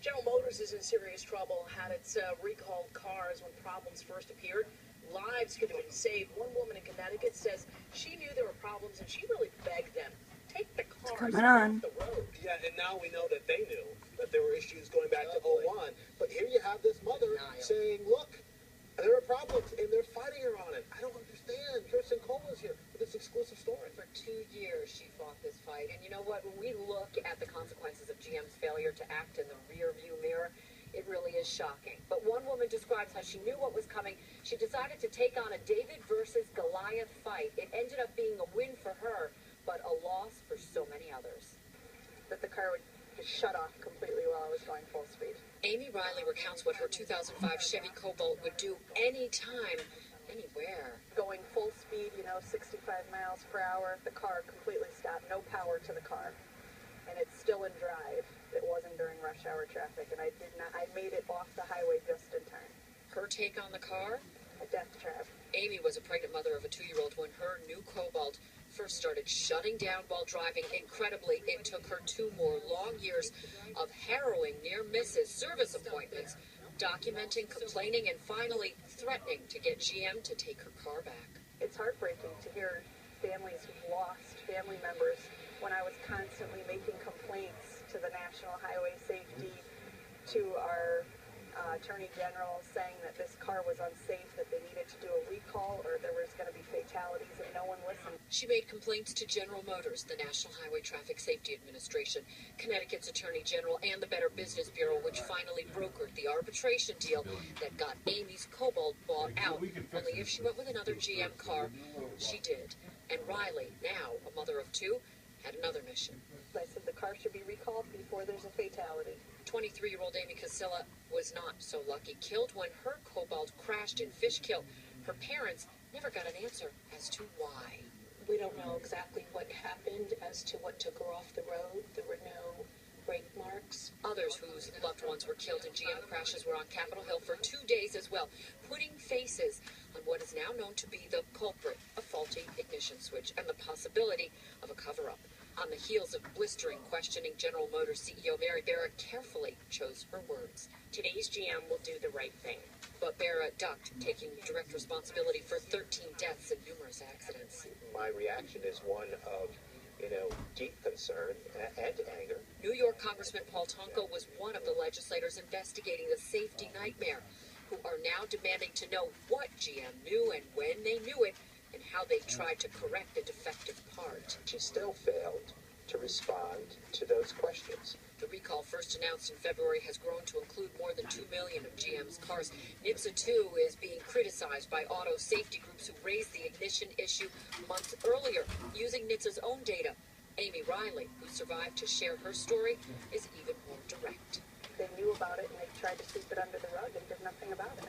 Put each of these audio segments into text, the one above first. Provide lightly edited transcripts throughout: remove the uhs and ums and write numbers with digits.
General Motors is in serious trouble, had its recalled cars when problems first appeared. Lives could have been saved. One woman in Connecticut says she knew there were problems and she really begged them, take the cars off the road. Yeah, and now we know that they knew that there were issues going back to '01. But here you have this mother saying, look, there are problems, and they're fighting her on it. I don't understand. Kirsten Cole is here with this exclusive story. For 2 years, she fought this fight. And you know what? When we look at the consequences of GM's failure to act in the rear-view mirror, it really is shocking. But one woman describes how she knew what was coming. She decided to take on a David versus Goliath fight. It ended up being a win for her, but a loss for so many others. That the car would just shut off completely while I was going full speed. Amy Riley recounts what her 2005 Chevy Cobalt would do anytime, anywhere. Going full speed, 65 miles per hour, the car completely stopped. No power to the car. And it's still in drive. It wasn't during rush hour traffic, and I made it off the highway just in time. Her take on the car? A death trap. Amy was a pregnant mother of a 2-year-old when her new Cobalt first started shutting down while driving. Incredibly, it took her 2 more long years of harrowing near misses, service appointments, documenting, complaining, and finally threatening to get GM to take her car back. It's heartbreaking to hear families who've lost family members when I was constantly making complaints to the National Highway Safety, to our Attorney General, saying that this car was unsafe, that they needed to do a recall or there was going to be fatalities, and no one listened. She made complaints to General Motors, the National Highway Traffic Safety Administration, Connecticut's Attorney General, and the Better Business Bureau, which finally brokered the arbitration deal that got Amy's Cobalt bought out. Only if she went with another GM car, she did. And Riley, now a mother of 2, had another mission. I said the car should be recalled before there's a fatality. 23-year-old Amy Casilla was not so lucky, killed when her Cobalt crashed in Fishkill. Her parents never got an answer as to why. We don't know exactly what happened as to what took her off the road. There were no brake marks. Others whose loved ones were killed in GM crashes were on Capitol Hill for 2 days as well, putting faces on what is now known to be the culprit, a faulty ignition switch, and the possibility of a cover-up. On the heels of blistering questioning, General Motors CEO Mary Barra carefully chose her words. Today's GM will do the right thing. But Barra ducked, taking direct responsibility for 13 deaths and numerous accidents. My reaction is one of, deep concern and anger. New York Congressman Paul Tonko was one of the legislators investigating the safety nightmare, who are now demanding to know what GM knew and when they knew it, and how they tried to correct a defective part. She still failed to respond to those questions. The recall, first announced in February, has grown to include more than 2 million of GM's cars. NHTSA, too, is being criticized by auto safety groups who raised the ignition issue months earlier, using NHTSA's own data. Amy Riley, who survived to share her story, is even more direct. They knew about it and they tried to sweep it under the rug and did nothing about it.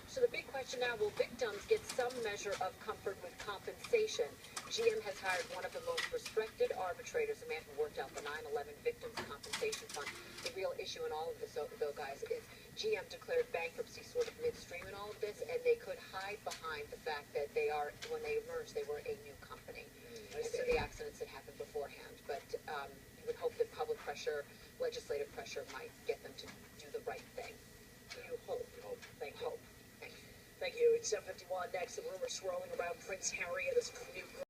So the big question now, will victims get some measure of comfort with compensation? GM has hired one of the most respected arbitrators, a man who worked out the 9/11 Victims Compensation Fund. The real issue in all of this, though, guys, is GM declared bankruptcy sort of midstream in all of this, and they could hide behind the fact that when they emerged, they were a new company. And so the accidents had happened beforehand. But you would hope that public pressure, legislative pressure, might get them to do the right thing. You hope. Thank you. Thank you. It's 7:51 next. The rumors swirling around Prince Harry and his new